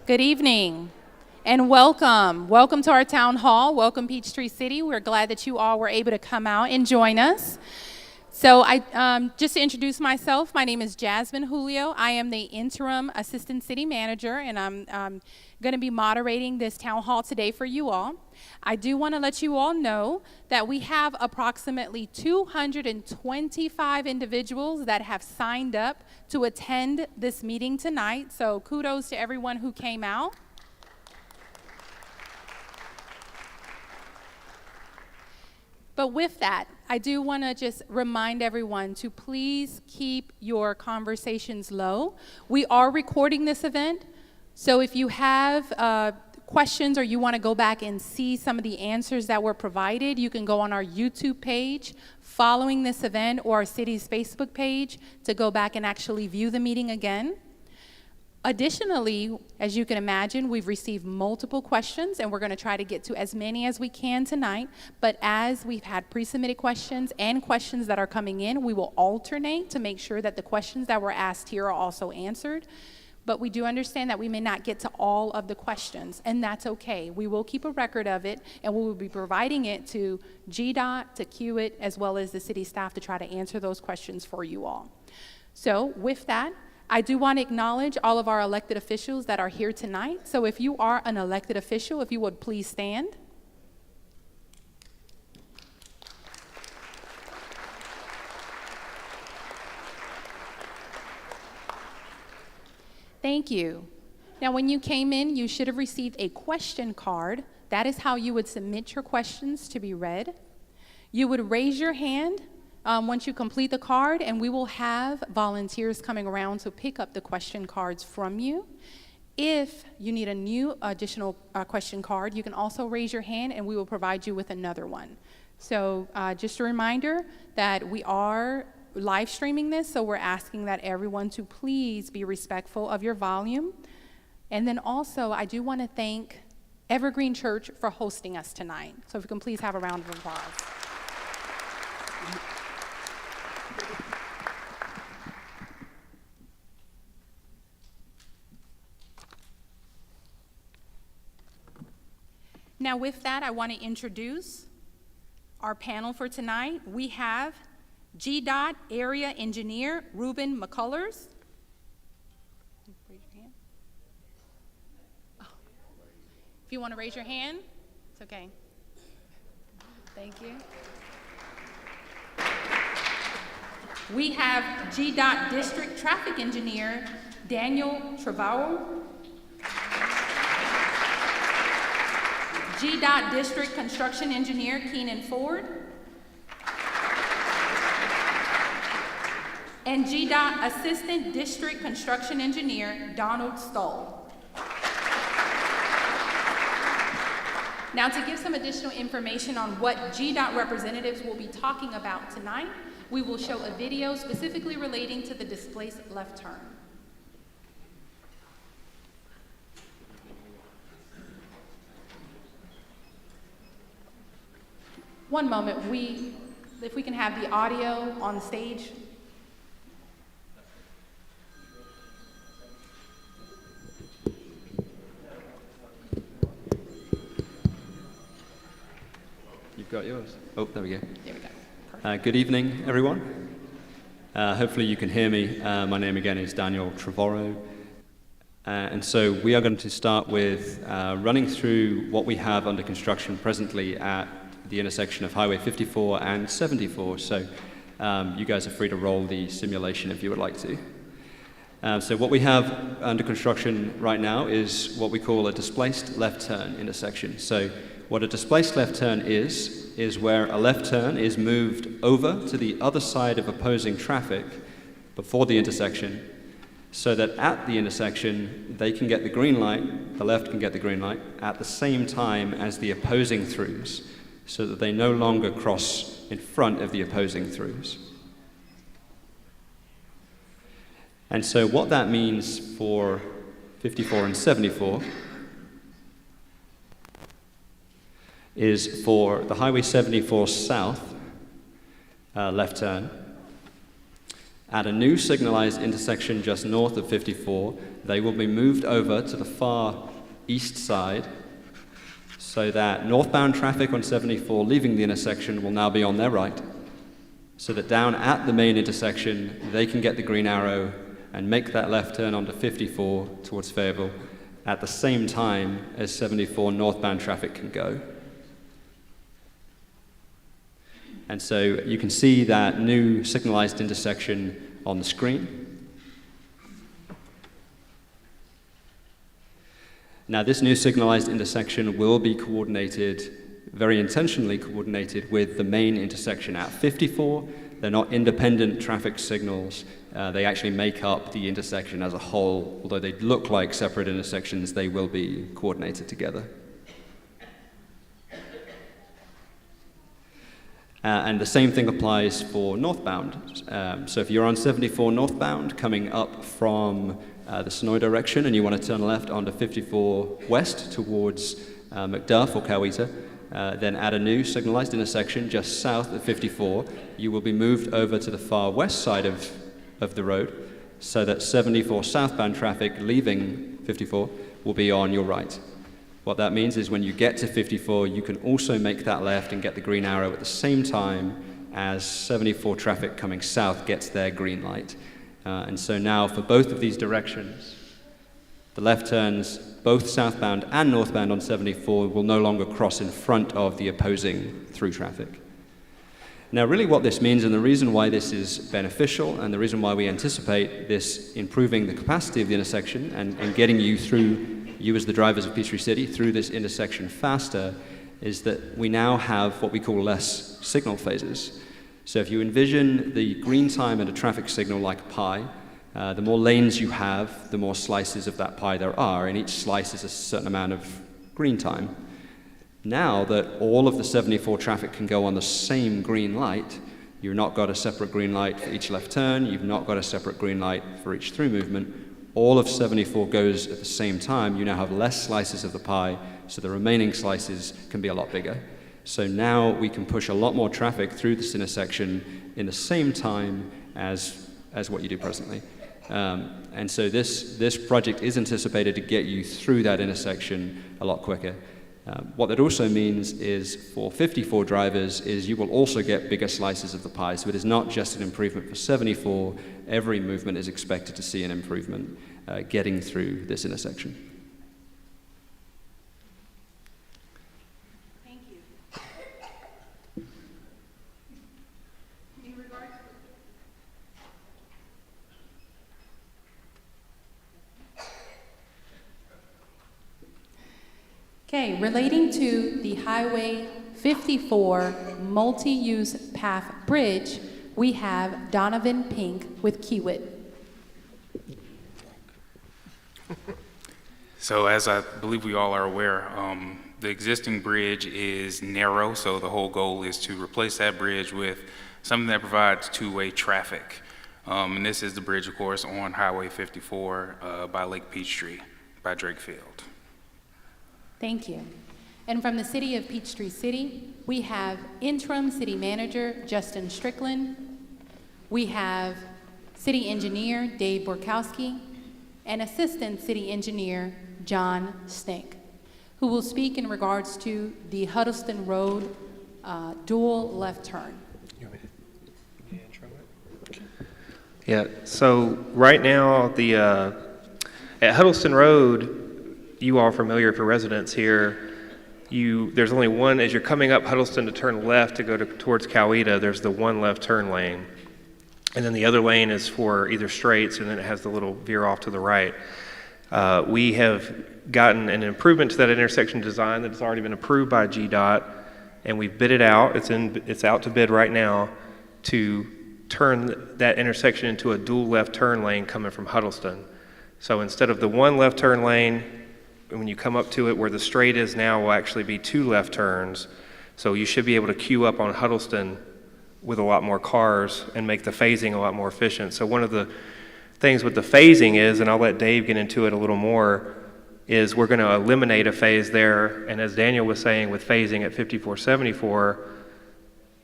Good evening and welcome. Welcome to our town hall. Welcome, Peachtree City. We're glad that you all were able to come out and join us. So just to introduce myself, my name is Jasmine Julio. I am the interim assistant city manager, and I'm going to be moderating this town hall today for you all. I do want to let you all know that we have approximately 225 individuals that have signed up to attend this meeting tonight. So kudos to everyone who came out. But with that, I do want to just remind everyone to please keep your conversations low. We are recording this event, so if you have questions or you want to go back and see some of the answers that were provided, you can go on our YouTube page following this event or our city's Facebook page to go back and actually view the meeting again. Additionally, as you can imagine, we've received multiple questions, and we're going to try to get to as many as we can tonight. But as we've had pre-submitted questions and questions that are coming in, we will alternate to make sure that the questions that were asked here are also answered. But we do understand that we may not get to all of the questions, and that's okay. We will keep a record of it, and we will be providing it to GDOT, to QIT, as well as the city staff to try to answer those questions for you all. So with that, I do want to acknowledge all of our elected officials that are here tonight. So if you are an elected official, if you would please stand. Thank you. Now, when you came in, you should have received a question card. That is how you would submit your questions to be read. You would raise your hand once you complete the card, and we will have volunteers coming around to pick up the question cards from you. If you need a new additional question card, you can also raise your hand and we will provide you with another one. So just a reminder that we are live streaming this, so we're asking that everyone to please be respectful of your volume. And then also, I do want to thank Evergreen Church for hosting us tonight. So if you can please have a round of applause. Now with that, I want to introduce our panel for tonight. We have GDOT Area Engineer Ruben McCullers. Raise your hand. Oh. If you want to raise your hand, it's okay. Thank you. We have GDOT District Traffic Engineer Daniel Trevorrow. GDOT District Construction Engineer Keenan Ford, and GDOT Assistant District Construction Engineer Donald Stoll. Now, to give some additional information on what GDOT representatives will be talking about tonight, we will show a video specifically relating to the displaced left turn. One moment, if we can have the audio on the stage. You've got yours. Oh, there we go. There we go. Good evening, everyone. Hopefully you can hear me. My name again is Daniel Trevorrow. And so we are going to start with running through what we have under construction presently at the intersection of Highway 54 and 74. So you guys are free to roll the simulation if you would like to. So what we have under construction right now is what we call a displaced left turn intersection. So what a displaced left turn is where a left turn is moved over to the other side of opposing traffic before the intersection, so that at the intersection they can get the green light, the left can get the green light, at the same time as the opposing throughs, so that they no longer cross in front of the opposing throughs. And so what that means for 54 and 74 is for the Highway 74 South left turn, At a new signalized intersection just north of 54, they will be moved over to the far east side so that northbound traffic on 74 leaving the intersection will now be on their right, so that down at the main intersection, they can get the green arrow and make that left turn onto 54 towards Fayetteville at the same time as 74 northbound traffic can go. And so you can see that new signalized intersection on the screen. Now, this new signalized intersection will be coordinated, very intentionally coordinated, with the main intersection at 54. They're not independent traffic signals. They actually make up the intersection as a whole. Although they look like separate intersections, they will be coordinated together. And the same thing applies for northbound. So if you're on 74 northbound coming up from the Sonoy direction and you want to turn left onto 54 west towards McDuff or Coweta, then at a new signalized intersection just south of 54, you will be moved over to the far west side of the road so that 74 southbound traffic leaving 54 will be on your right. What that means is when you get to 54, you can also make that left and get the green arrow at the same time as 74 traffic coming south gets their green light. And so now for both of these directions, the left turns, both southbound and northbound on 74, will no longer cross in front of the opposing through traffic. Now, really what this means, and the reason why this is beneficial, and the reason why we anticipate this improving the capacity of the intersection and getting you through, you as the drivers of Peachtree City, through this intersection faster, is that we now have what we call less signal phases. So if you envision the green time and a traffic signal like a pie, the more lanes you have, the more slices of that pie there are, and each slice is a certain amount of green time. Now that all of the 74 traffic can go on the same green light, you've not got a separate green light for each left turn, you've not got a separate green light for each through movement. All of 74 goes at the same time. You now have less slices of the pie, so the remaining slices can be a lot bigger. So now we can push a lot more traffic through this intersection in the same time as what you do presently. And so this project is anticipated to get you through that intersection a lot quicker. What that also means is for 54 drivers is you will also get bigger slices of the pie. So it is not just an improvement for 74. Every movement is expected to see an improvement getting through this intersection. Thank you. In regards Okay, relating to the Highway 54 multi-use path bridge, we have Donovan Pink with Kiewit. So as I believe we all are aware, the existing bridge is narrow, so the whole goal is to replace that bridge with something that provides two-way traffic. And this is the bridge, of course, on Highway 54 by Lake Peachtree, by Drake Field. Thank you. And from the city of Peachtree City, we have interim city manager Justin Strickland. We have city engineer Dave Borkowski and assistant city engineer John Snake, who will speak in regards to the Huddleston Road dual left turn. You want me to intro it? Yeah, so right now at Huddleston Road, you all are familiar for residents here. There's only one, as you're coming up Huddleston to turn left to go towards Coweta, there's the one left turn lane. And then the other lane is for either straights, and then it has the little veer off to the right. We have gotten an improvement to that intersection design that has already been approved by GDOT, and we've bid it out. It's out to bid right now to turn that intersection into a dual left turn lane coming from Huddleston. So instead of the one left turn lane, when you come up to it where the straight is now will actually be two left turns. So you should be able to queue up on Huddleston with a lot more cars and make the phasing a lot more efficient. So one of the things with the phasing is, and I'll let Dave get into it a little more, is we're going to eliminate a phase there. And as Daniel was saying with phasing at 5474,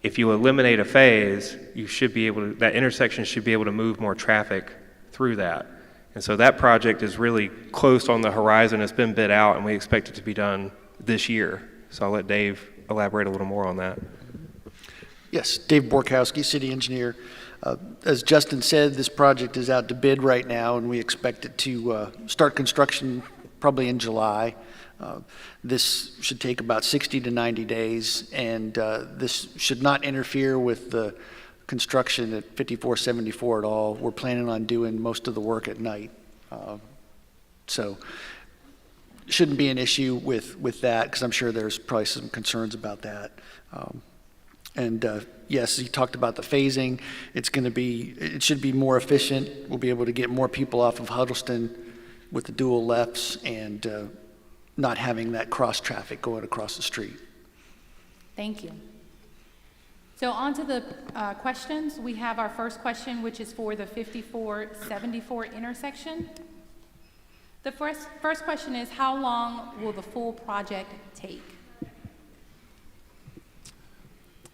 if you eliminate a phase, you should be able to, that intersection should be able to move more traffic through that. And so that project is really close on the horizon. It's been bid out, and we expect it to be done this year. So I'll let Dave elaborate a little more on that. Yes, Dave Borkowski, city engineer. As Justin said, this project is out to bid right now, and we expect it to start construction probably in July. This should take about 60 to 90 days, and this should not interfere with the construction at 5474 at all. We're planning on doing most of the work at night. So shouldn't be an issue with that, because I'm sure there's probably some concerns about that. Yes, he talked about the phasing. It should be more efficient. We'll be able to get more people off of Huddleston with the dual lefts and not having that cross traffic going across the street. Thank you. So on to the questions. We have our first question, which is for the 5474 intersection. The first question is, how long will the full project take?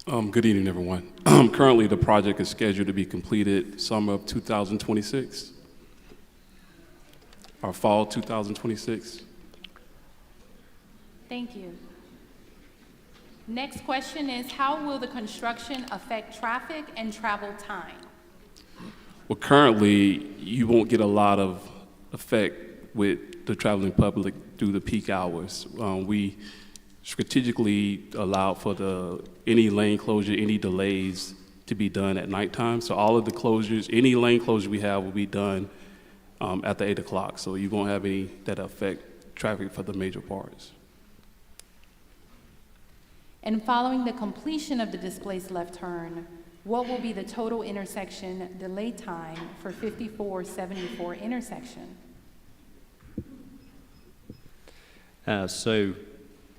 Good evening, everyone. Currently, the project is scheduled to be completed summer of 2026, or fall 2026. Thank you. Next question is, how will the construction affect traffic and travel time? Well, currently, you won't get a lot of effect with the traveling public through the peak hours. We strategically allowed for any lane closure, any delays to be done at nighttime. So all of the closures, any lane closure we have will be done after 8 o'clock. So you won't have any that affect traffic for the major parts. And following the completion of the displaced left turn, what will be the total intersection delay time for 5474 intersection? So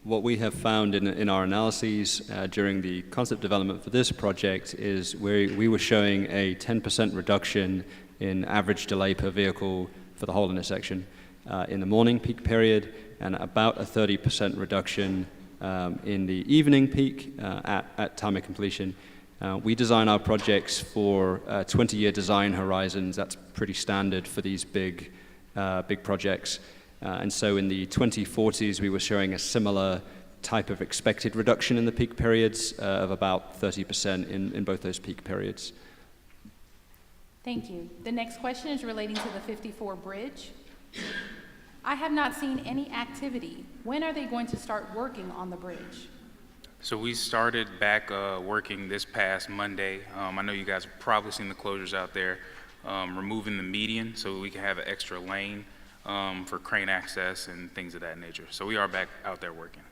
what we have found in our analyses during the concept development for this project is we were showing a 10% reduction in average delay per vehicle for the whole intersection in the morning peak period, and about a 30% reduction in the evening peak at time of completion. We design our projects for 20-year design horizons. That's pretty standard for these big projects. And so in the 2040s, we were showing a similar type of expected reduction in the peak periods of about 30% in both those peak periods. Thank you. The next question is relating to the 54 bridge. I have not seen any activity. When are they going to start working on the bridge? So we started back working this past Monday. I know you guys have probably seen the closures out there, removing the median so we can have an extra lane for crane access and things of that nature. So we are back out there working.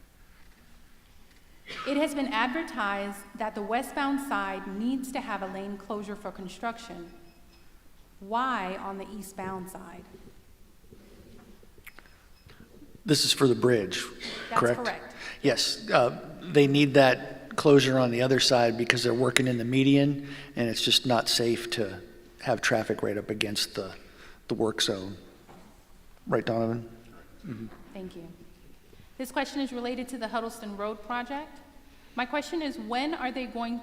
It has been advertised that the westbound side needs to have a lane closure for construction. Why on the eastbound side? This is for the bridge, correct? That's correct. Yes, they need that closure on the other side because they're working in the median, and it's just not safe to have traffic right up against the work zone. Right, Donovan? Mm-hmm. Thank you. This question is related to the Huddleston Road project. My question is, when are they going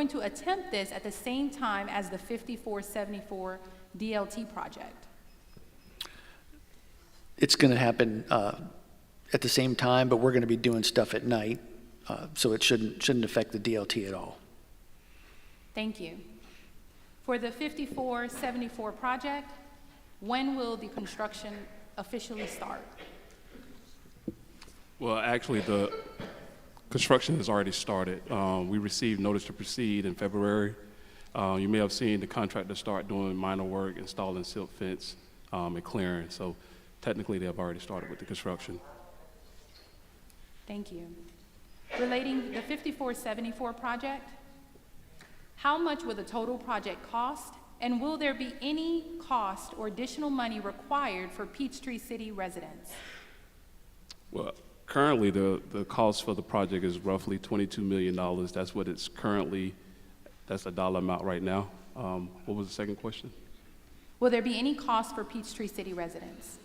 to attempt this at the same time as the 5474 DLT project? It's going to happen at the same time, but we're going to be doing stuff at night, so it shouldn't affect the DLT at all. Thank you. For the 5474 project, when will the construction officially start? Well, actually, the construction has already started. We received notice to proceed in February. You may have seen the contractor start doing minor work, installing silt fence and clearing. So technically, they have already started with the construction. Thank you. Relating the 5474 project, how much will the total project cost, and will there be any cost or additional money required for Peachtree City residents? Well, currently, the cost for the project is roughly $22 million. That's what it's currently, that's the dollar amount right now. What was the second question? Will there be any cost for Peachtree City residents?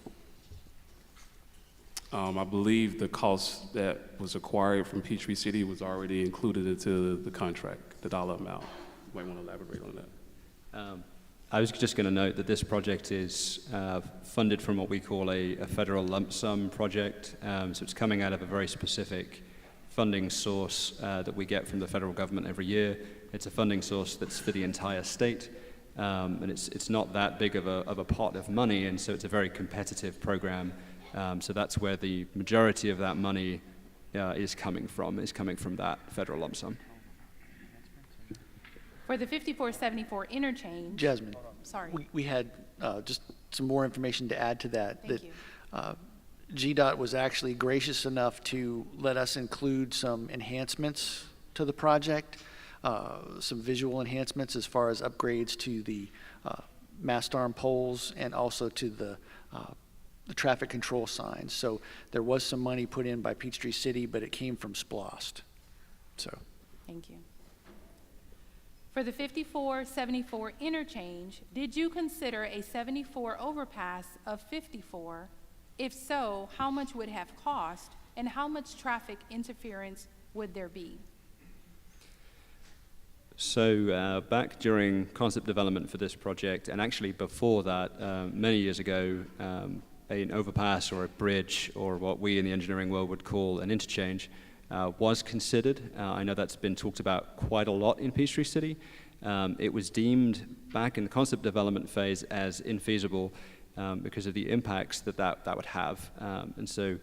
I believe the cost that was acquired from Peachtree City was already included into the contract, the dollar amount. You might want to elaborate on that. I was just going to note that this project is funded from what we call a federal lump sum project. So it's coming out of a very specific funding source that we get from the federal government every year. It's a funding source that's for the entire state. And it's not that big of a pot of money, and so it's a very competitive program. So that's where the majority of that money is coming from that federal lump sum. For the 5474 interchange. Jasmine. Sorry. We had just some more information to add to that. Thank you. GDOT was actually gracious enough to let us include some enhancements to the project, some visual enhancements as far as upgrades to the mast arm poles and also to the traffic control signs. So there was some money put in by Peachtree City, but it came from SPLOST. So. Thank you. For the 5474 interchange, did you consider a 74 overpass of 54? If so, how much would it have cost, and how much traffic interference would there be? So back during concept development for this project, and actually before that, many years ago, an overpass or a bridge, or what we in the engineering world would call an interchange, was considered. I know that's been talked about quite a lot in Peachtree City. It was deemed back in the concept development phase as infeasible because of the impacts that would have. And so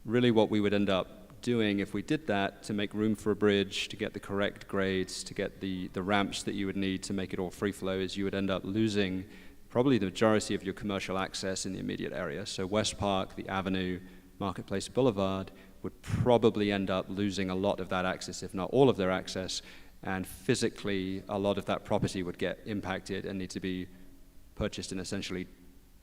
really what we would end up doing if we did that, to make room for a bridge, to get the correct grades, to get the ramps that you would need to make it all free flow, is you would end up losing probably the majority of your commercial access in the immediate area. So West Park, the Avenue, Marketplace Boulevard would probably end up losing a lot of that access, if not all of their access, and physically a lot of that property would get impacted and need to be purchased and essentially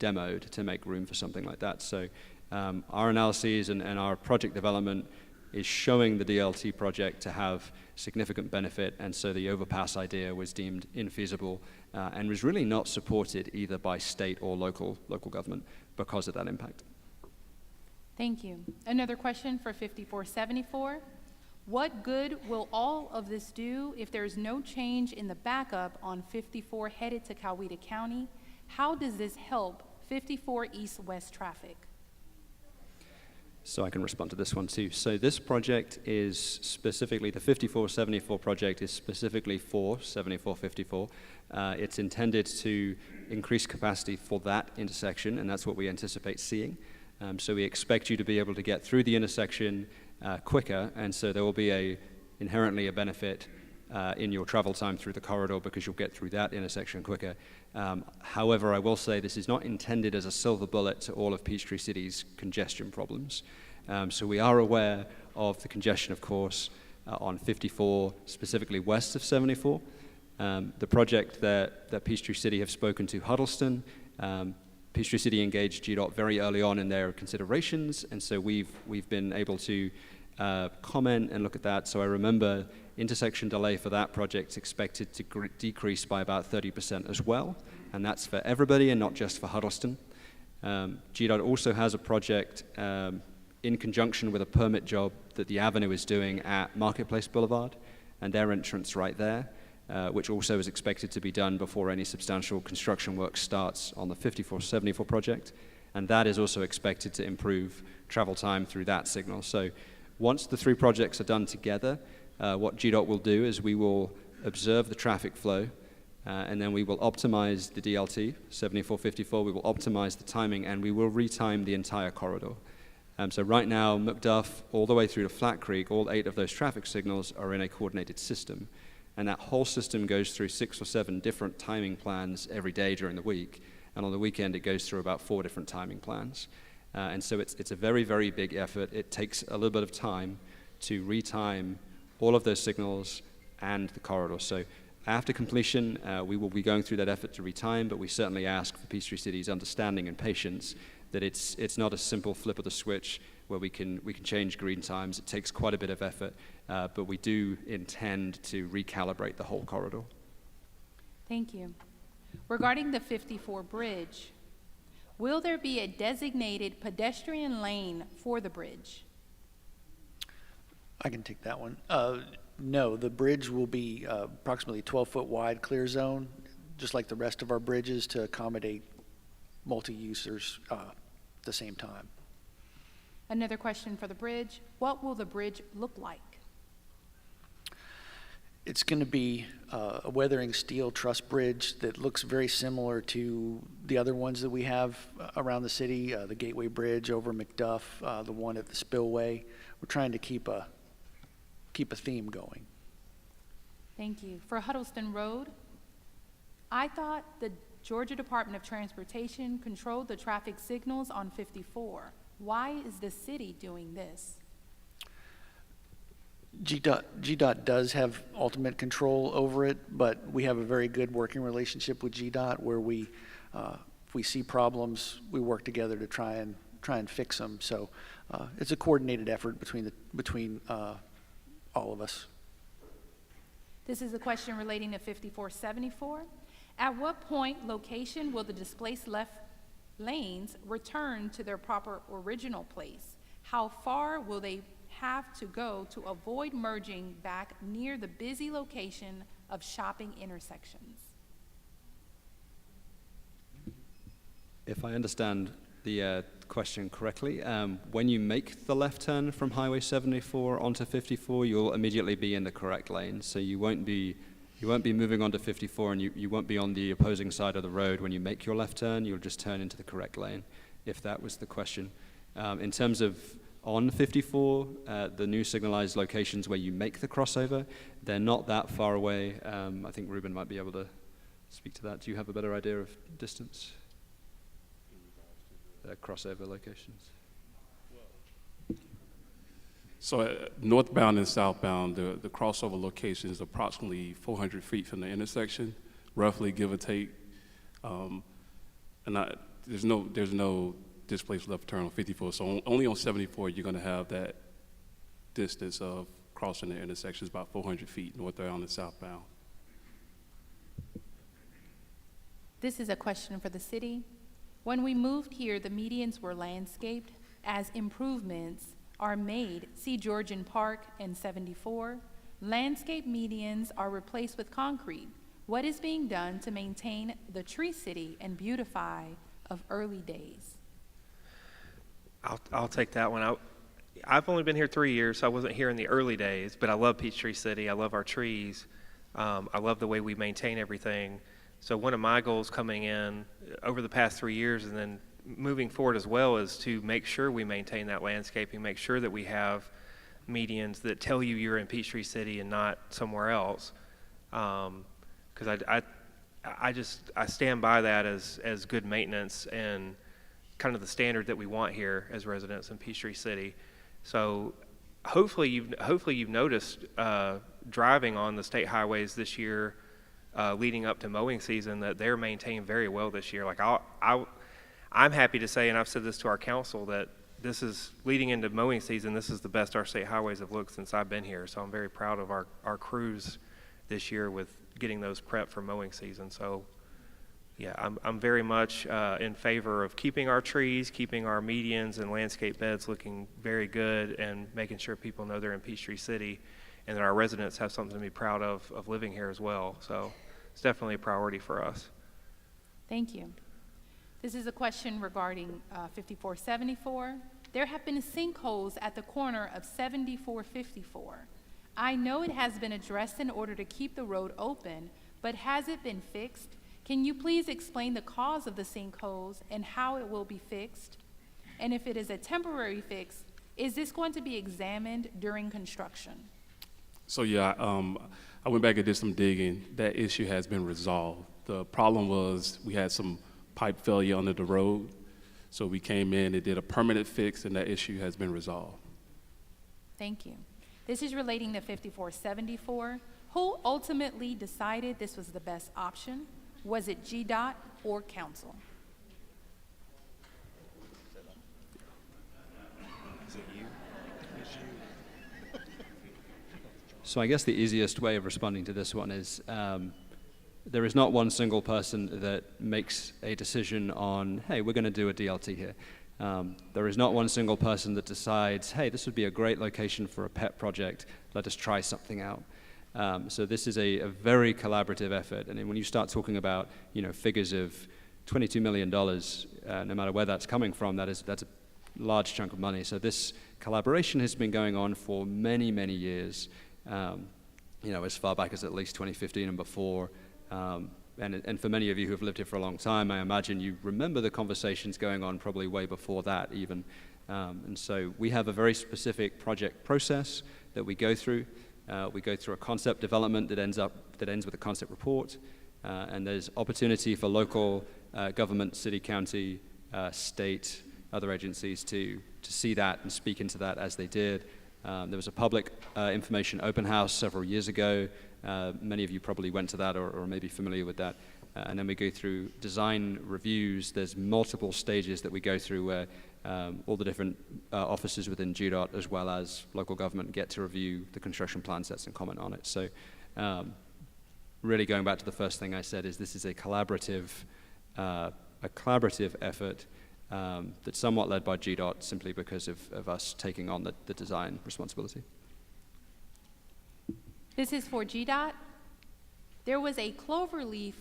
demoed to make room for something like that. So our analyses and our project development is showing the DLT project to have significant benefit, and so the overpass idea was deemed infeasible and was really not supported either by state or local government because of that impact. Thank you. Another question for 5474. What good will all of this do if there is no change in the backup on 54 headed to Coweta County? How does this help 54 east-west traffic? So I can respond to this one too. So this project is specifically, the 5474 project is specifically for 7454. It's intended to increase capacity for that intersection, and that's what we anticipate seeing. So we expect you to be able to get through the intersection quicker, and so there will be inherently a benefit in your travel time through the corridor because you'll get through that intersection quicker. However, I will say this is not intended as a silver bullet to all of Peachtree City's congestion problems. So we are aware of the congestion, of course, on 54, specifically west of 74. The project that Peachtree City have spoken to Huddleston, Peachtree City engaged GDOT very early on in their considerations, and so we've been able to comment and look at that. So I remember intersection delay for that project expected to decrease by about 30% as well, and that's for everybody and not just for Huddleston. GDOT also has a project in conjunction with a permit job that the Avenue is doing at Marketplace Boulevard, and their entrance right there, which also is expected to be done before any substantial construction work starts on the 5474 project, and that is also expected to improve travel time through that signal. So once the three projects are done together, what GDOT will do is we will observe the traffic flow, and then we will optimize the DLT, 7454, we will optimize the timing, and we will retime the entire corridor. So right now, McDuff, all the way through to Flat Creek, all 8 of those traffic signals are in a coordinated system. And that whole system goes through 6 or 7 different timing plans every day during the week. And on the weekend, it goes through about 4 different timing plans. And so it's a very, very big effort. It takes a little bit of time to retime all of those signals and the corridor. So after completion, we will be going through that effort to retime, but we certainly ask for Peachtree City's understanding and patience that it's not a simple flip of the switch where we can change green times. It takes quite a bit of effort, but we do intend to recalibrate the whole corridor. Thank you. Regarding the 54 bridge, Will there be a designated pedestrian lane for the bridge? I can take that one. No, the bridge will be approximately 12-foot wide clear zone, just like the rest of our bridges, to accommodate multi-users at the same time. Another question for the bridge. What will the bridge look like? It's going to be a weathering steel truss bridge that looks very similar to the other ones that we have around the city, the Gateway Bridge over Macduff, the one at the Spillway. We're trying to keep a theme going. Thank you. For Huddleston Road, I thought the Georgia Department of Transportation controlled the traffic signals on 54. Why is the city doing this? GDOT does have ultimate control over it, but we have a very good working relationship with GDOT where if we see problems, we work together to try and fix them. So it's a coordinated effort between all of us. This is a question relating to 5474. At what point location will the displaced left lanes return to their proper original place? How far will they have to go to avoid merging back near the busy location of shopping intersections? If I understand the question correctly, when you make the left turn from Highway 74 onto 54, you'll immediately be in the correct lane. So you won't be moving onto 54, and you won't be on the opposing side of the road when you make your left turn. You'll just turn into the correct lane, if that was the question. In terms of on 54, the new signalized locations where you make the crossover, they're not that far away. I think Ruben might be able to speak to that. Do you have a better idea of distance? Crossover locations. So northbound and southbound, the crossover location is approximately 400 feet from the intersection, roughly, give or take. There's no displaced left turn on 54, so only on 74 you're going to have that distance of crossing the intersection, is about 400 feet northbound and southbound. This is a question for the city. When we moved here, the medians were landscaped. As improvements are made, see Georgian Park and 74. Landscape medians are replaced with concrete. What is being done to maintain the tree city and beautify of early days? I'll take that one. I've only been here 3 years, so I wasn't here in the early days, but I love Peachtree City. I love our trees. I love the way we maintain everything. So one of my goals coming in over the past 3 years and then moving forward as well is to make sure we maintain that landscaping, make sure that we have medians that tell you you're in Peachtree City and not somewhere else. Because I stand by that as good maintenance and kind of the standard that we want here as residents in Peachtree City. So hopefully you've noticed driving on the state highways this year, leading up to mowing season, that they're maintained very well this year. Like I'm happy to say, and I've said this to our council, that this is leading into mowing season. This is the best our state highways have looked since I've been here. So I'm very proud of our crews this year with getting those prepped for mowing season. So yeah, I'm very much in favor of keeping our trees, keeping our medians and landscape beds looking very good, and making sure people know they're in Peachtree City and that our residents have something to be proud of living here as well. So it's definitely a priority for us. Thank you. This is a question regarding 5474. There have been sinkholes at the corner of 7454. I know it has been addressed in order to keep the road open, but has it been fixed? Can you please explain the cause of the sinkholes and how it will be fixed? And if it is a temporary fix, is this going to be examined during construction? So yeah, I went back and did some digging. That issue has been resolved. The problem was we had some pipe failure under the road. So we came in and did a permanent fix, and that issue has been resolved. Thank you. This is relating to 5474. Who ultimately decided this was the best option? Was it GDOT or council? So I guess the easiest way of responding to this one is there is not one single person that makes a decision on, hey, we're going to do a DLT here. There is not one single person that decides, hey, this would be a great location for a pet project, let us try something out. So this is a very collaborative effort, and when you start talking about figures of $22 million, no matter where that's coming from, that's a large chunk of money. So this collaboration has been going on for many, many years, as far back as at least 2015 and before. And for many of you who have lived here for a long time, I imagine you remember the conversations going on probably way before that even. And so we have a very specific project process that we go through. We go through a concept development that ends with a concept report. And there's opportunity for local government, city, county, state, other agencies to see that and speak into that as they did. There was a public information open house several years ago. Many of you probably went to that or may be familiar with that. And then we go through design reviews. There's multiple stages that we go through where all the different offices within GDOT as well as local government get to review the construction plan sets and comment on it. So really going back to the first thing I said is this is a collaborative effort that's somewhat led by GDOT simply because of us taking on the design responsibility. This is for GDOT. There was a cloverleaf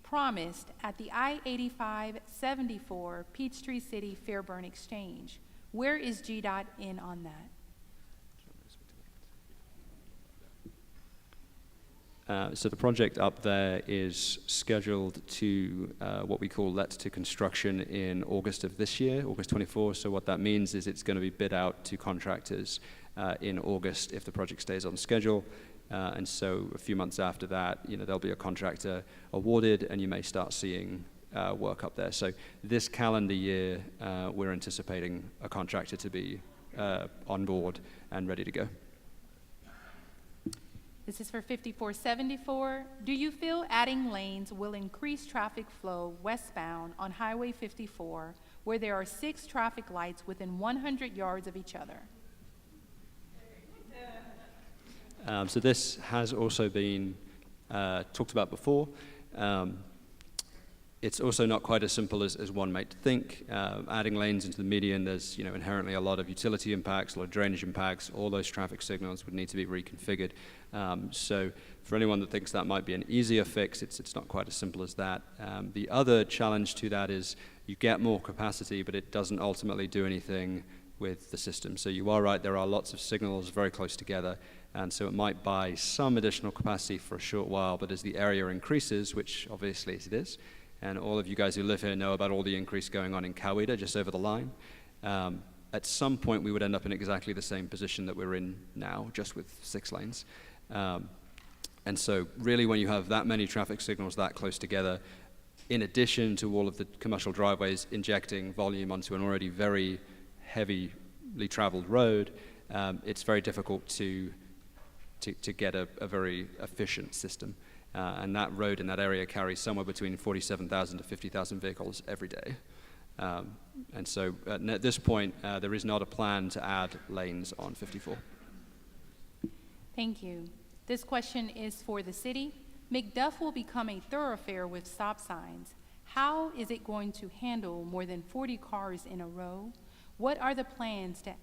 promised at the I-85-74 Peachtree City Fairburn Exchange. Where is GDOT in on that? So the project up there is scheduled to what we call let to construction in August of this year, August 24. So what that means is it's going to be bid out to contractors in August if the project stays on schedule. And so a few months after that, there'll be a contractor awarded and you may start seeing work up there. So this calendar year, we're anticipating a contractor to be on board and ready to go. This is for 5474. Do you feel adding lanes will increase traffic flow westbound on Highway 54 where there are 6 traffic lights within 100 yards of each other? So this has also been talked about before. It's also not quite as simple as one might think. Adding lanes into the median, there's inherently a lot of utility impacts, a lot of drainage impacts. All those traffic signals would need to be reconfigured. So for anyone that thinks that might be an easier fix, it's not quite as simple as that. The other challenge to that is you get more capacity, but it doesn't ultimately do anything with the system. So you are right, there are lots of signals very close together, and so it might buy some additional capacity for a short while, but as the area increases, which obviously it is, and all of you guys who live here know about all the increase going on in Coweta, just over the line. At some point, we would end up in exactly the same position that we're in now, just with 6 lanes. And so really when you have that many traffic signals that close together, in addition to all of the commercial driveways injecting volume onto an already very heavily traveled road, it's very difficult to get a very efficient system. And that road in that area carries somewhere between 47,000 to 50,000 vehicles every day. And so at this point, there is not a plan to add lanes on 54. Thank you. This question is for the city. McDuff will become a thoroughfare with stop signs. How is it going to handle more than 40 cars in a row? What are the plans to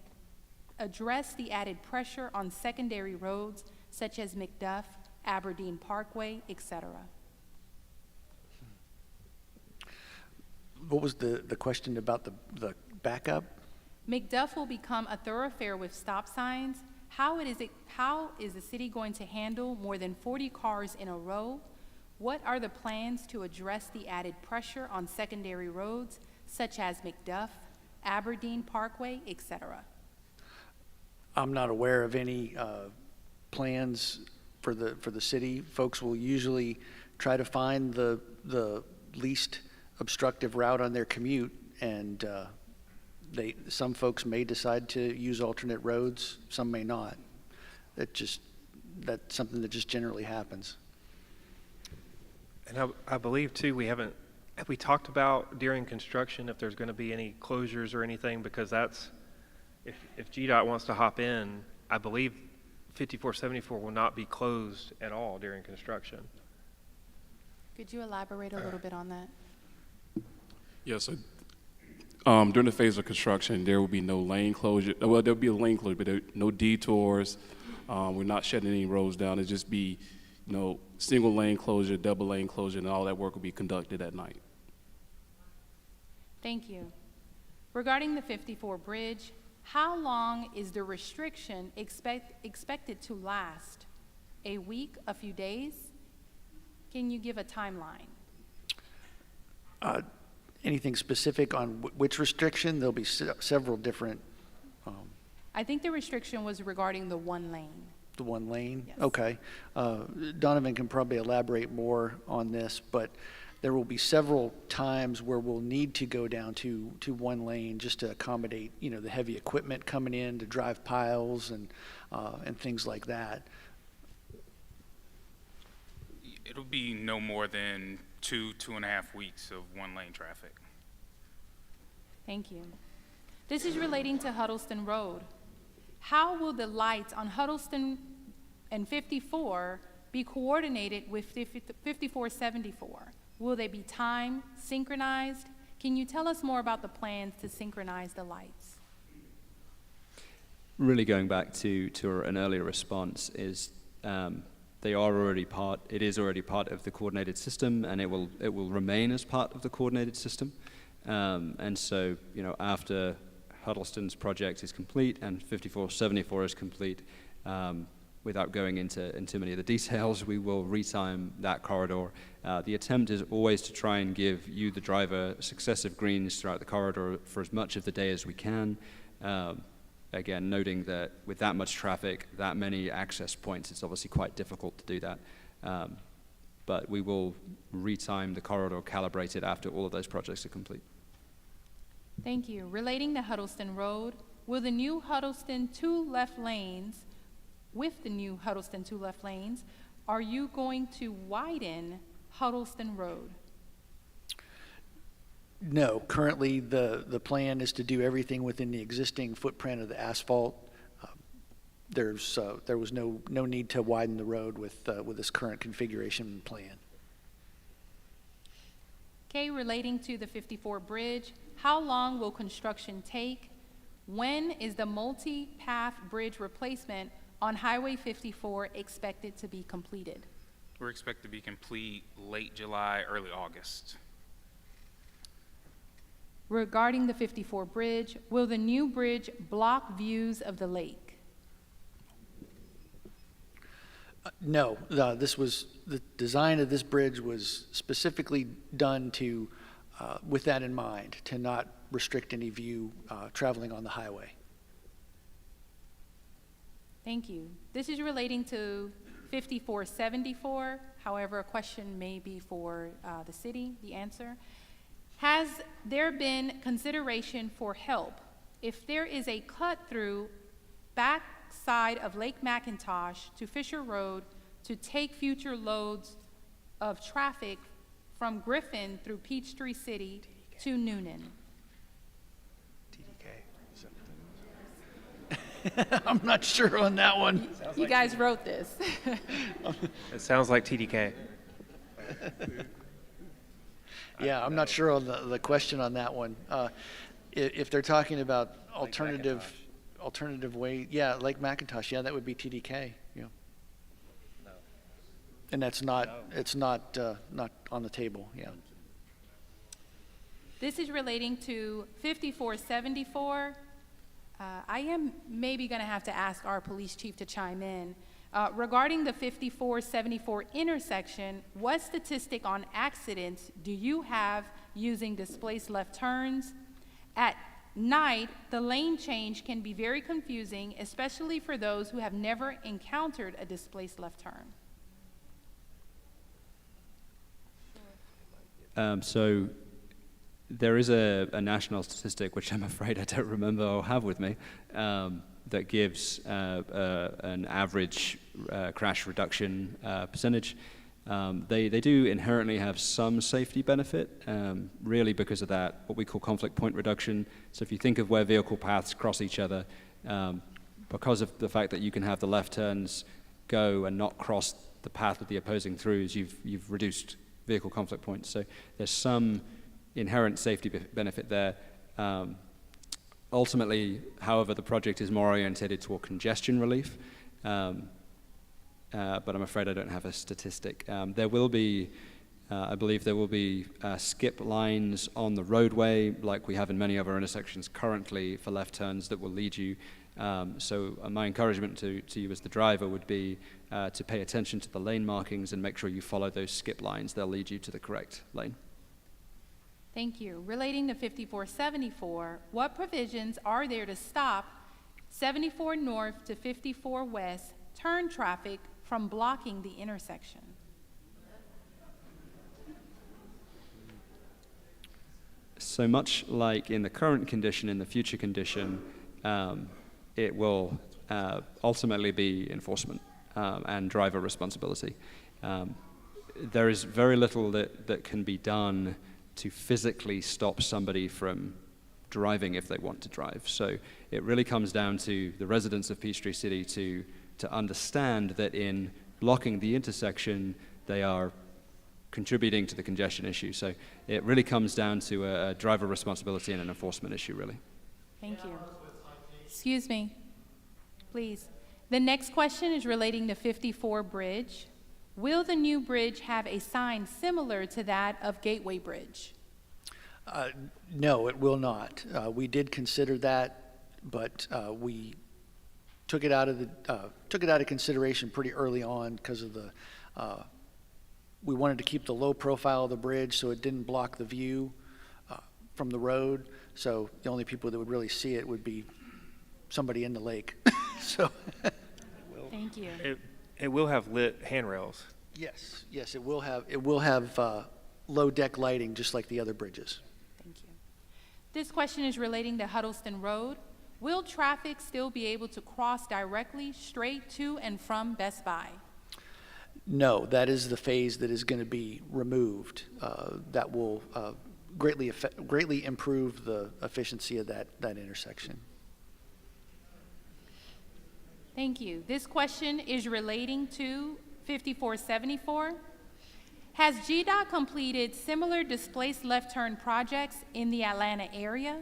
address the added pressure on secondary roads such as McDuff, Aberdeen Parkway, etc.? What was the question about the backup? McDuff will become a thoroughfare with stop signs. How is the city going to handle more than 40 cars in a row? What are the plans to address the added pressure on secondary roads such as McDuff, Aberdeen Parkway, etc.? I'm not aware of any plans for the city. Folks will usually try to find the least obstructive route on their commute, and some folks may decide to use alternate roads, some may not. That's something that just generally happens. And I believe too, have we talked about during construction if there's going to be any closures or anything? Because that's, if GDOT wants to hop in, I believe 5474 will not be closed at all during construction. Could you elaborate a little bit on that? Yes, so during the phase of construction, there will be no lane closure. Well, there'll be a lane closure, but no detours. We're not shutting any roads down. It'll just be, single lane closure, double lane closure, and all that work will be conducted at night. Thank you. Regarding the 54 bridge, how long is the restriction expected to last? A week, a few days? Can you give a timeline? Anything specific on which restriction? There'll be several different. I think the restriction was regarding the one lane. The one lane? Yes. Okay. Donovan can probably elaborate more on this, but there will be several times where we'll need to go down to one lane just to accommodate, the heavy equipment coming in to drive piles and things like that. It'll be no more than 2.5 weeks of one-lane traffic. Thank you. This is relating to Huddleston Road. How will the lights on Huddleston and 54 be coordinated with 5474? Will they be timed, synchronized? Can you tell us more about the plans to synchronize the lights? Really going back to an earlier response is it is already part of the coordinated system, and it will remain as part of the coordinated system. And so, after Huddleston's project is complete and 5474 is complete, without going into too many of the details, we will retime that corridor. The attempt is always to try and give you, the driver, successive greens throughout the corridor for as much of the day as we can. Again, noting that with that much traffic, that many access points, it's obviously quite difficult to do that. But we will retime the corridor, calibrate it after all of those projects are complete. Thank you. Relating to Huddleston Road, will the new Huddleston two left lanes, are you going to widen Huddleston Road? No, currently the plan is to do everything within the existing footprint of the asphalt. There was no need to widen the road with this current configuration plan. Okay, relating to the 54 bridge, how long will construction take? When is the multi-path bridge replacement on Highway 54 expected to be completed? We're expected to be complete late July, early August. Regarding the 54 bridge, will the new bridge block views of the lake? No, the design of this bridge was specifically done with that in mind, to not restrict any view traveling on the highway. Thank you. This is relating to 5474. However, a question may be for the city, the answer. Has there been consideration for help if there is a cut through back side of Lake McIntosh to Fisher Road to take future loads of traffic from Griffin through Peachtree City to Noonan? I'm not sure on that one. You guys wrote this. It sounds like TDK. Yeah, I'm not sure on the question on that one. If they're talking about alternative way, yeah, Lake McIntosh, yeah, that would be TDK. Yeah. No. And that's not. No. It's not on the table. Yeah. This is relating to 5474. I am maybe going to have to ask our police chief to chime in. Regarding the 5474 intersection, what statistic on accidents do you have using displaced left turns? At night, the lane change can be very confusing, especially for those who have never encountered a displaced left turn. So there is a national statistic, which I'm afraid I don't remember or have with me, that gives an average crash reduction percentage. They do inherently have some safety benefit, really because of that, what we call conflict point reduction. So if you think of where vehicle paths cross each other, because of the fact that you can have the left turns go and not cross the path of the opposing throughs, you've reduced vehicle conflict points. So there's some inherent safety benefit there. Ultimately, however, the project is more oriented toward congestion relief, but I'm afraid I don't have a statistic. There will be, I believe there will be skip lines on the roadway, like we have in many other intersections currently for left turns that will lead you. So my encouragement to you as the driver would be to pay attention to the lane markings and make sure you follow those skip lines. They'll lead you to the correct lane. Thank you. Relating to 5474, what provisions are there to stop 74 north to 54 west turn traffic from blocking the intersection? So much like in the current condition, in the future condition, it will ultimately be enforcement and driver responsibility. There is very little that can be done to physically stop somebody from driving if they want to drive. So it really comes down to the residents of Peachtree City to understand that in blocking the intersection, they are contributing to the congestion issue. So it really comes down to a driver responsibility and an enforcement issue, really. Thank you. Excuse me, please. The next question is relating to 54 Bridge. Will the new bridge have a sign similar to that of Gateway Bridge? No, it will not. We did consider that, but we took it out of consideration pretty early on because of the. We wanted to keep the low profile of the bridge so it didn't block the view from the road. So the only people that would really see it would be somebody in the lake. So. Thank you. It will have lit handrails. Yes, it will have low deck lighting just like the other bridges. Thank you. This question is relating to Huddleston Road. Will traffic still be able to cross directly straight to and from Best Buy? No, that is the phase that is going to be removed. That will greatly improve the efficiency of that intersection. Thank you. This question is relating to 5474. Has GDOT completed similar displaced left turn projects in the Atlanta area?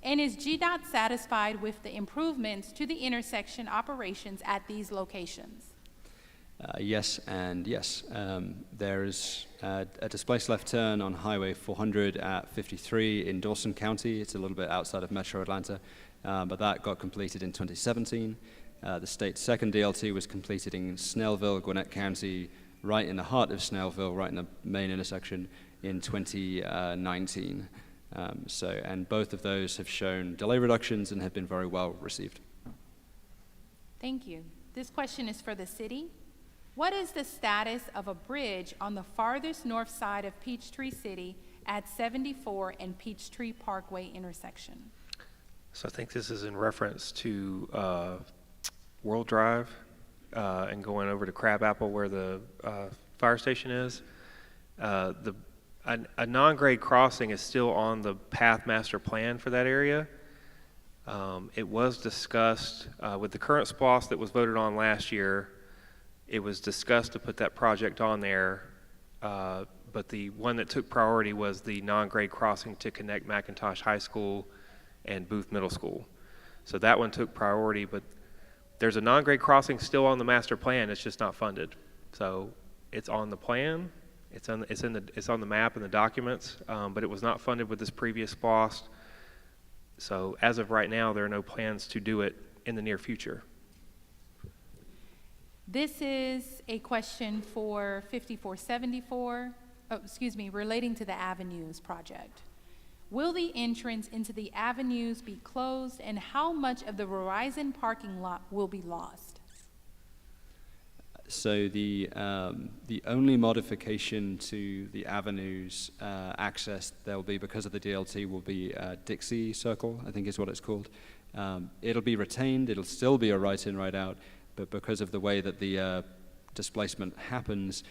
And is GDOT satisfied with the improvements to the intersection operations at these locations? Yes and yes. There is a displaced left turn on Highway 400 at 53 in Dawson County. It's a little bit outside of Metro Atlanta, but that got completed in 2017. The state's second DLT was completed in Snellville, Gwinnett County, right in the heart of Snellville, right in the main intersection in 2019. And both of those have shown delay reductions and have been very well received. Thank you. This question is for the city. What is the status of a bridge on the farthest north side of Peachtree City at 74 and Peachtree Parkway intersection? So I think this is in reference to World Drive and going over to Crabapple where the fire station is. A non-grade crossing is still on the path master plan for that area. It was discussed with the current SPLOST that was voted on last year. It was discussed to put that project on there, but the one that took priority was the non-grade crossing to connect McIntosh High School and Booth Middle School. So that one took priority, but there's a non-grade crossing still on the master plan. It's just not funded. So it's on the plan. It's on the map and the documents, but it was not funded with this previous SPLOST. So as of right now, there are no plans to do it in the near future. This is a question for 5474, relating to the Avenues project. Will the entrance into the Avenues be closed, and how much of the Verizon parking lot will be lost? So the only modification to the Avenues access there will be because of the DLT will be Dixie Circle, I think is what it's called. It'll be retained. It'll still be a right-in, right-out, but because of the way that the displacement happens,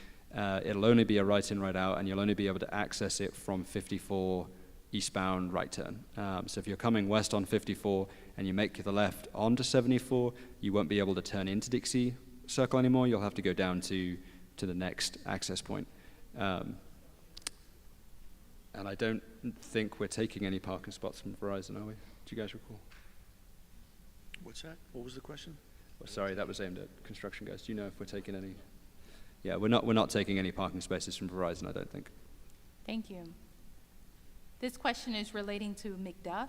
it'll only be a right-in, right-out, and you'll only be able to access it from 54 eastbound right turn. So if you're coming west on 54 and you make the left onto 74, you won't be able to turn into Dixie Circle anymore. You'll have to go down to the next access point. And I don't think we're taking any parking spots from Verizon, are we? Do you guys recall? What's that? What was the question? Oh, sorry, that was aimed at construction guys. Do you know if we're taking any? Yeah, we're not taking any parking spaces from Verizon, I don't think. Thank you. This question is relating to McDuff.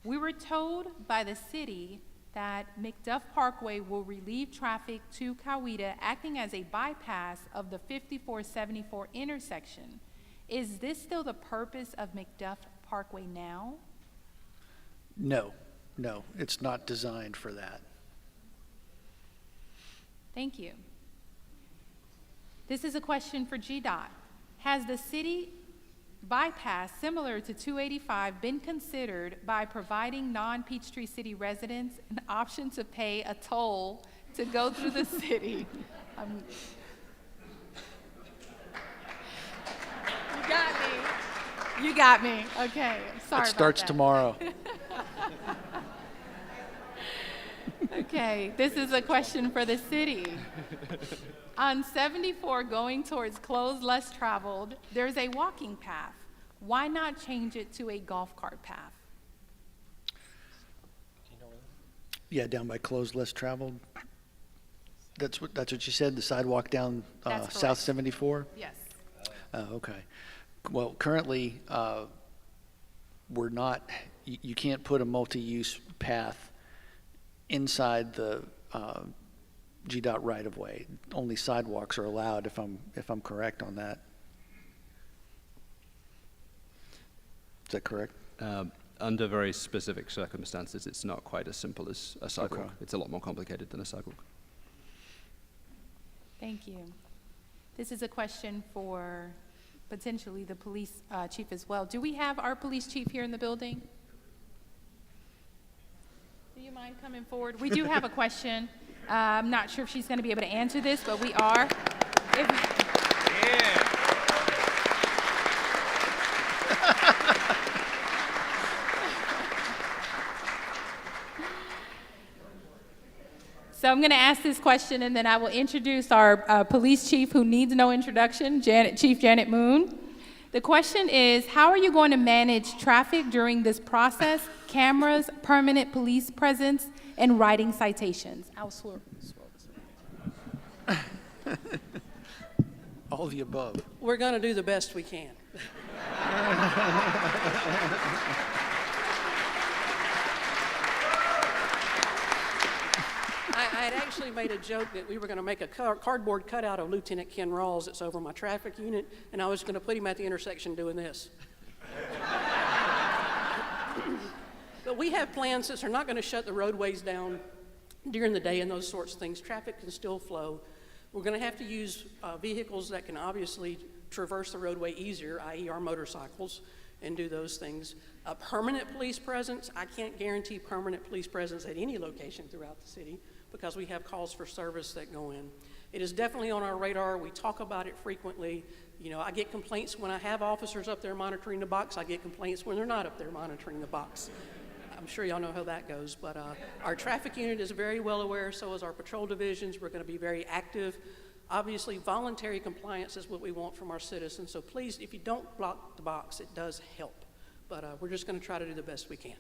We were told by the city that McDuff Parkway will relieve traffic to Coweta, acting as a bypass of the 5474 intersection. Is this still the purpose of McDuff Parkway now? No, it's not designed for that. Thank you. This is a question for GDOT. Has the city bypass similar to 285 been considered by providing non-Peachtree City residents an option to pay a toll to go through the city? You got me. Okay, I'm sorry It starts about that. tomorrow. Okay, this is a question for the city. On 74 going towards closed less traveled, there's a walking path. Why not change it to a golf cart path? Yeah, down by closed, less traveled. That's what you said, the sidewalk down That's South correct. 74? Yes. Okay. Well, currently, we're not, you can't put a multi-use path inside the GDOT right-of-way. Only sidewalks are allowed, if I'm correct on that. Is that correct? Under very specific circumstances, it's not quite as simple as a sidewalk. Okay. It's a lot more complicated than a sidewalk. Thank you. This is a question for potentially the police chief as well. Do we have our police chief here in the building? Do you mind coming forward? We do have a question. I'm not sure if she's going to be able to answer this, but we are. So I'm going to ask this question, and then I will introduce our police chief, who needs no introduction, Chief Janet Moon. The question is, how are you going to manage traffic during this process, cameras, permanent police presence, and writing citations? I'll swirl this. All of the above. We're going to do the best we can. I had actually made a joke that we were going to make a cardboard cutout of Lieutenant Ken Rawls that's over my traffic unit, and I was going to put him at the intersection doing this. But we have plans since we're not going to shut the roadways down during the day and those sorts of things. Traffic can still flow. We're going to have to use vehicles that can obviously traverse the roadway easier, i.e. our motorcycles, and do those things. A permanent police presence, I can't guarantee permanent police presence at any location throughout the city because we have calls for service that go in. It is definitely on our radar. We talk about it frequently. You know, I get complaints when I have officers up there monitoring the box. I get complaints when they're not up there monitoring the box. I'm sure y'all know how that goes, but our traffic unit is very well aware, so is our patrol divisions. We're going to be very active. Obviously, voluntary compliance is what we want from our citizens, so please, if you don't block the box, it does help. But we're just going to try to do the best we can.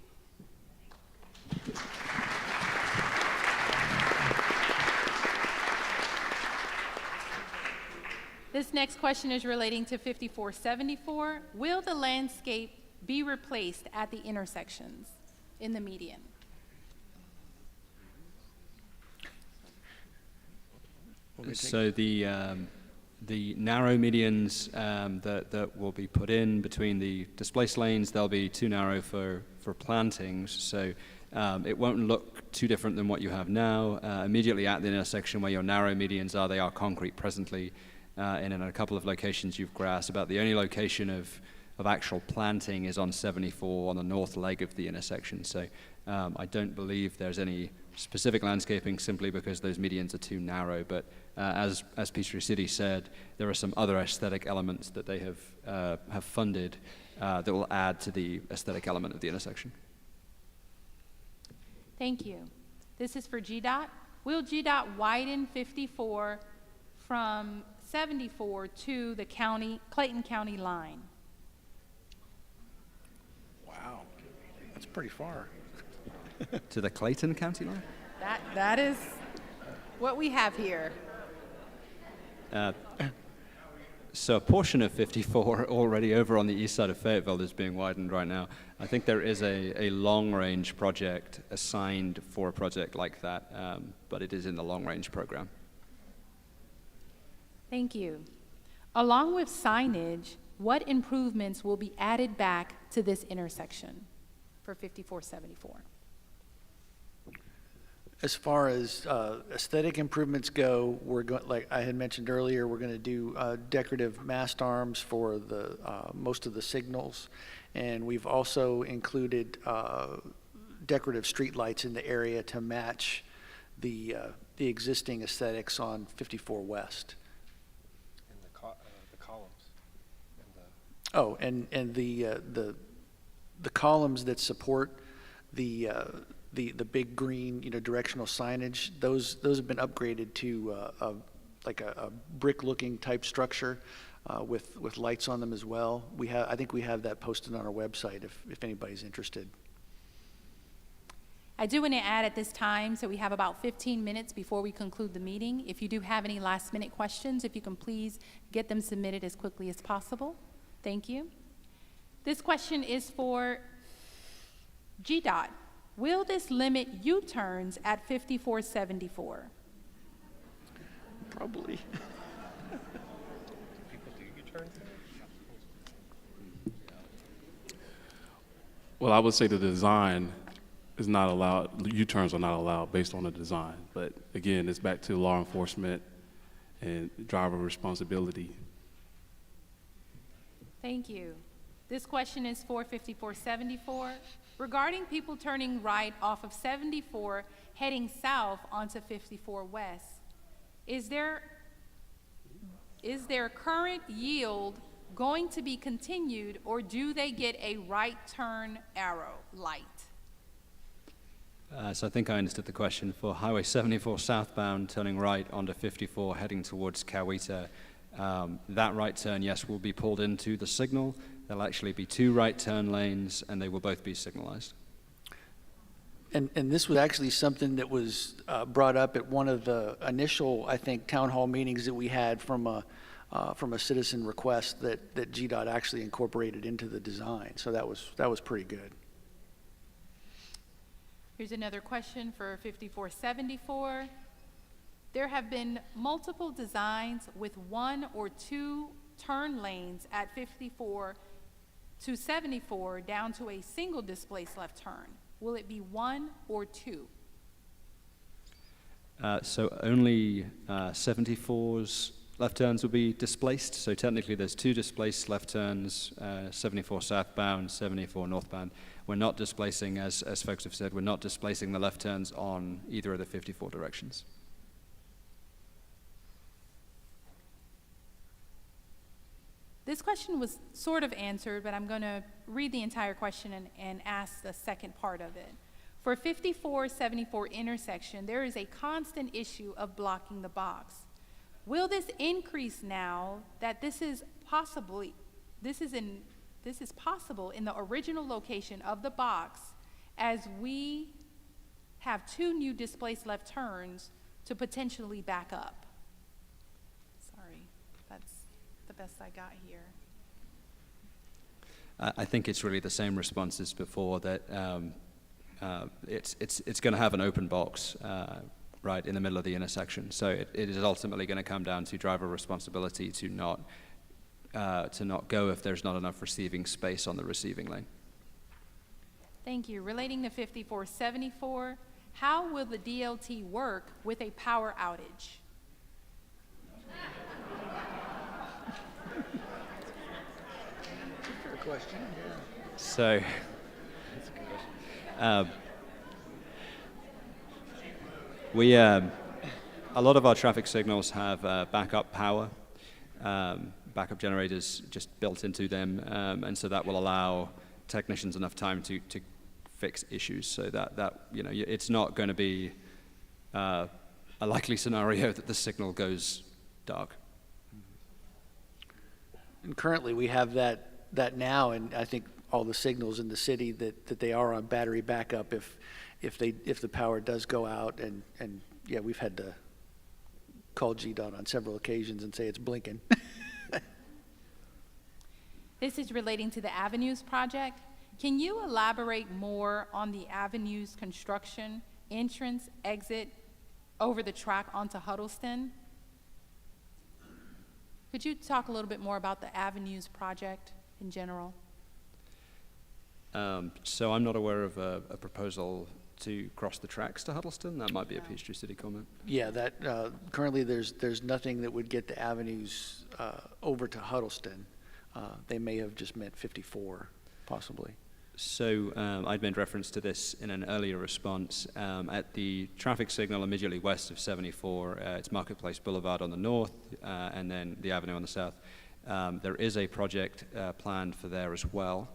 This next question is relating to 5474. Will the landscape be replaced at the intersections in the median? So the narrow medians that will be put in between the displaced lanes, they'll be too narrow for plantings. So it won't look too different than what you have now. Immediately at the intersection where your narrow medians are, they are concrete presently. And in a couple of locations you've grass. About the only location of actual planting is on 74 on the north leg of the intersection. So I don't believe there's any specific landscaping simply because those medians are too narrow. But as Peachtree City said, there are some other aesthetic elements that they have funded that will add to the aesthetic element of the intersection. Thank you. This is for GDOT. Will GDOT widen 54 from 74 to the Clayton County line? Wow, that's pretty far. To the Clayton County line? That is what we have here. So a portion of 54 already over on the east side of Fayetteville is being widened right now. I think there is a long-range project assigned for a project like that, but it is in the long-range program. Thank you. Along with signage, what improvements will be added back to this intersection for 5474? As far as aesthetic improvements go, we're going, like I had mentioned earlier, we're going to do decorative mast arms for the most of the signals, and we've also included decorative street lights in the area to match the existing aesthetics on 54 West. And the columns. Oh, and the columns that support the big green, directional signage, those have been upgraded to like a brick-looking type structure with lights on them as well. I think we have that posted on our website if anybody's interested. I do want to add at this time, so we have about 15 minutes before we conclude the meeting. If you do have any last-minute questions, if you can please get them submitted as quickly as possible. Thank you. This question is for GDOT. Will this limit U-turns at 5474? Probably. People do U-turns there? Well, I would say the design is not allowed, U-turns are not allowed based on the design. But again, it's back to law enforcement and driver responsibility. Thank you. This question is for 5474. Regarding people turning right off of 74 heading south onto 54 West, is their current yield going to be continued, or do they get a right turn arrow light? So I think I understood the question. For Highway 74 southbound, turning right onto 54, heading towards Coweta, that right turn, yes, will be pulled into the signal. There'll actually be 2 right turn lanes, and they will both be signalized. And this was actually something that was brought up at one of the initial, I think, town hall meetings that we had from a citizen request that GDOT actually incorporated into the design. So that was pretty good. Here's another question for 5474. There have been multiple designs with 1 or 2 turn lanes at 54 to 74 down to a single displaced left turn. Will it be 1 or 2? So only 74's left turns will be displaced. So technically there's 2 displaced left turns, 74 southbound, 74 northbound. We're not displacing, as folks have said, we're not displacing the left turns on either of the 54 directions. This question was sort of answered, but I'm going to read the entire question and ask the second part of it. For 5474 intersection, there is a constant issue of blocking the box. Will this increase now that this is possible in the original location of the box, as we have 2 new displaced left turns to potentially back up? Sorry, that's the best I got here. I think it's really the same response as before, that it's going to have an open box right in the middle of the intersection. So it is ultimately going to come down to driver responsibility to not go if there's not enough receiving space on the receiving lane. Thank you. Relating to 5474, how will the DLT work with a power outage? Fair question. Yeah. So a lot of our traffic signals have backup power, backup generators just built into them, and so that will allow technicians enough time to fix issues, so that it's not going to be a likely scenario that the signal goes dark. And currently we have that now, and I think all the signals in the city that they are on battery backup if the power does go out. And yeah, we've had to call GDOT on several occasions and say it's blinking. This is relating to the Avenues project. Can you elaborate more on the Avenues construction, entrance, exit, over the track onto Huddleston? Could you talk a little bit more about the Avenues project in general? So I'm not aware of a proposal to cross the tracks to Huddleston. That might be a Peachtree City comment. Yeah, that currently there's nothing that would get the Avenues over to Huddleston. They may have just meant 54, possibly. So I'd made reference to this in an earlier response. At the traffic signal immediately west of 74, it's Marketplace Boulevard on the north, and then the avenue on the south. There is a project planned for there as well.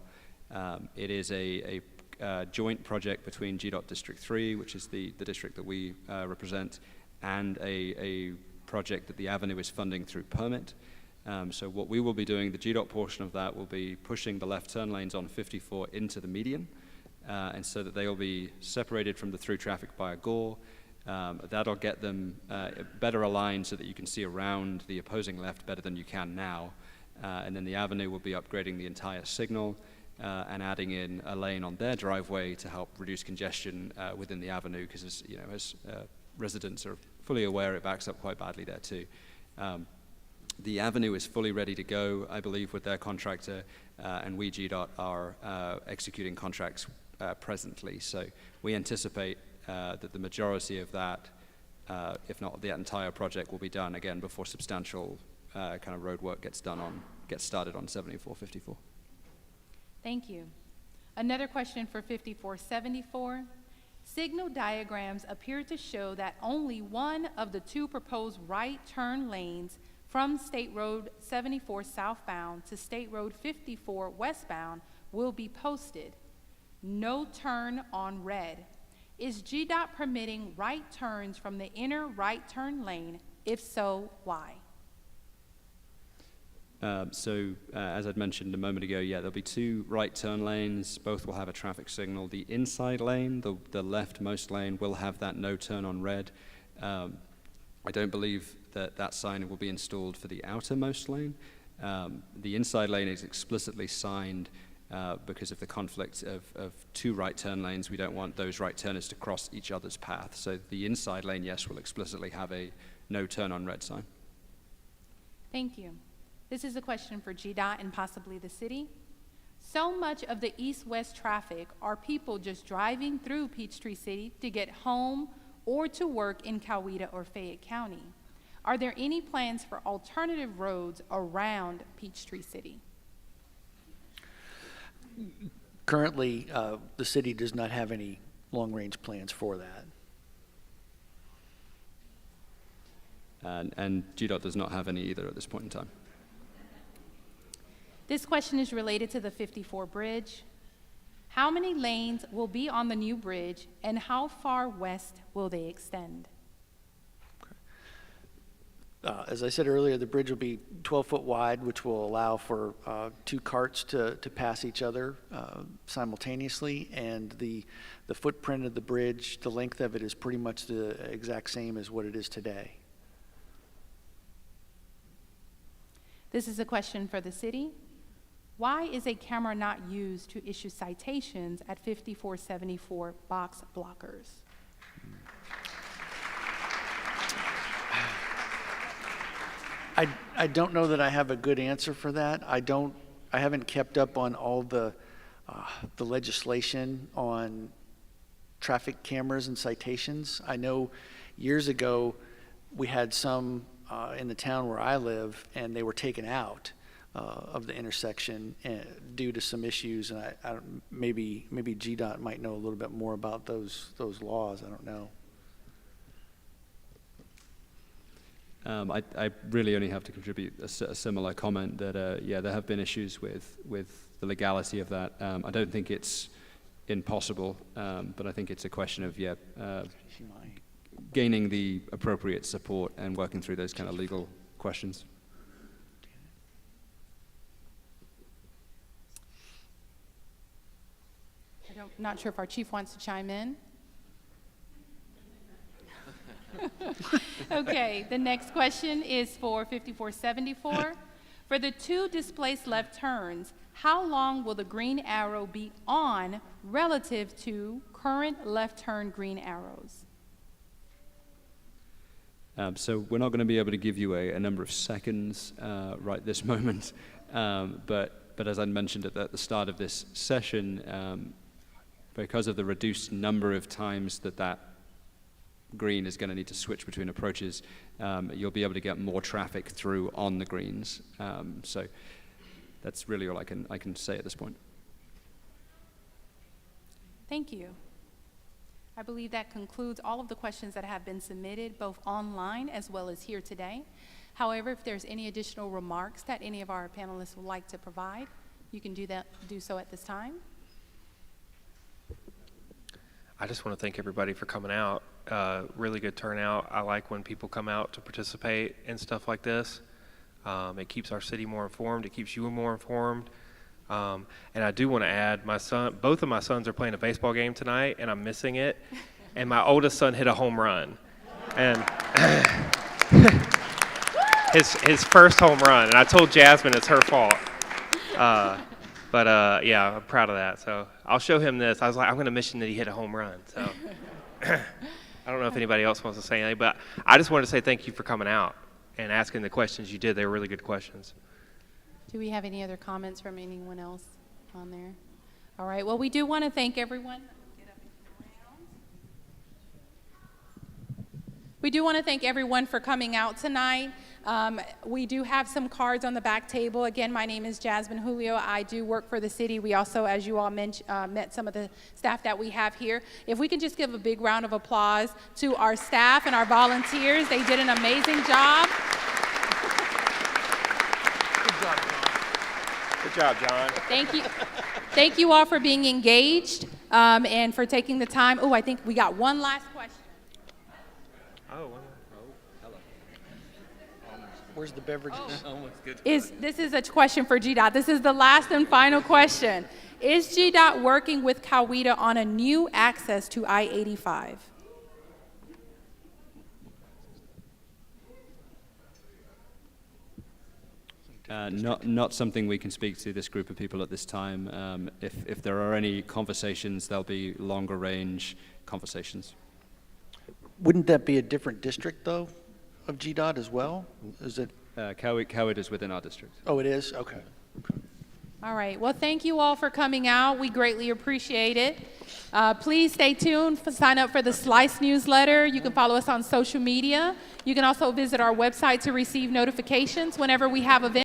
It is a joint project between GDOT District 3, which is the district that we represent, and a project that the avenue is funding through permit. So what we will be doing, the GDOT portion of that will be pushing the left turn lanes on 54 into the median, and so that they will be separated from the through traffic by a gore. That'll get them better aligned so that you can see around the opposing left better than you can now. And then the avenue will be upgrading the entire signal and adding in a lane on their driveway to help reduce congestion within the avenue, because as residents are fully aware, it backs up quite badly there too. The avenue is fully ready to go, I believe, with their contractor, and we, GDOT, are executing contracts presently. So we anticipate that the majority of that, if not the entire project, will be done again before substantial kind of road work gets started on 7454. Thank you. Another question for 5474. Signal diagrams appear to show that only one of the two proposed right turn lanes from State Road 74 southbound to State Road 54 westbound will be posted. No turn on red. Is GDOT permitting right turns from the inner right turn lane? If so, why? As I'd mentioned a moment ago, yeah, there'll be two right turn lanes. Both will have a traffic signal. The inside lane, the leftmost lane, will have that no turn on red. I don't believe that sign will be installed for the outermost lane. The inside lane is explicitly signed because of the conflict of two right turn lanes. We don't want those right turners to cross each other's path. So the inside lane, yes, will explicitly have a no turn on red sign. Thank you. This is a question for GDOT and possibly the city. So much of the east-west traffic are people just driving through Peachtree City to get home or to work in Coweta or Fayette County. Are there any plans for alternative roads around Peachtree City? Currently, the city does not have any long-range plans for that. And GDOT does not have any either at this point in time. This question is related to the 54 bridge. How many lanes will be on the new bridge, and how far west will they extend? As I said earlier, the bridge will be 12-foot wide, which will allow for two carts to pass each other simultaneously, and the footprint of the bridge, the length of it is pretty much the exact same as what it is today. This is a question for the city. Why is a camera not used to issue citations at 5474 box blockers? I don't know that I have a good answer for that. I haven't kept up on all the legislation on traffic cameras and citations. I know years ago we had some in the town where I live, and they were taken out of the intersection due to some issues, and I don't, maybe GDOT might know a little bit more about those laws. I don't know. I really only have to contribute a similar comment that, yeah, there have been issues with the legality of that. I don't think it's impossible, but I think it's a question of, gaining the appropriate support and working through those kind of legal questions. Not sure if our chief wants to chime in. Okay, the next question is for 5474. For the 2 displaced left turns, how long will the green arrow be on relative to current left turn green arrows? So we're not going to be able to give you a number of seconds right this moment, but as I mentioned at the start of this session, because of the reduced number of times that green is going to need to switch between approaches, you'll be able to get more traffic through on the greens. So that's really all I can say at this point. Thank you. I believe that concludes all of the questions that have been submitted, both online as well as here today. However, if there's any additional remarks that any of our panelists would like to provide, you can do so at this time. I just want to thank everybody for coming out. Really good turnout. I like when people come out to participate in stuff like this. It keeps our city more informed. It keeps you more informed. And I do want to add, both of my sons are playing a baseball game tonight, and I'm missing it. And my oldest son hit a home run, and his first home run. And I told Jasmine it's her fault. But yeah, I'm proud of that. So I'll show him this. I was like, I'm going to mention that he hit a home run. So I don't know if anybody else wants to say anything, but I just wanted to say thank you for coming out and asking the questions you did. They were really good questions. Do we have any other comments from anyone else on there? All right, well, we do want to thank everyone. We do want to thank everyone for coming out tonight. We do have some cards on the back table. Again, my name is Jasmine Julio. I do work for the city. We also, as you all met some of the staff that we have here. If we can just give a big round of applause to our staff and our volunteers. They did an amazing job. Good job, John. Thank you. Thank you all for being engaged and for taking the time. Oh, I think we got one last question. Oh, hello. Where's the beverages? This is a question for GDOT. This is the last and final question. Is GDOT working with Coweta on a new access to I-85? Not something we can speak to this group of people at this time. If there are any conversations, there'll be longer range conversations. Wouldn't that be a different district, though, of GDOT as well? Is it? Coweta is within our district. Oh, it is? Okay. All right. Well, thank you all for coming out. We greatly appreciate it. Please stay tuned. Sign up for the Slice newsletter. You can follow us on social media. You can also visit our website to receive notifications whenever we have events.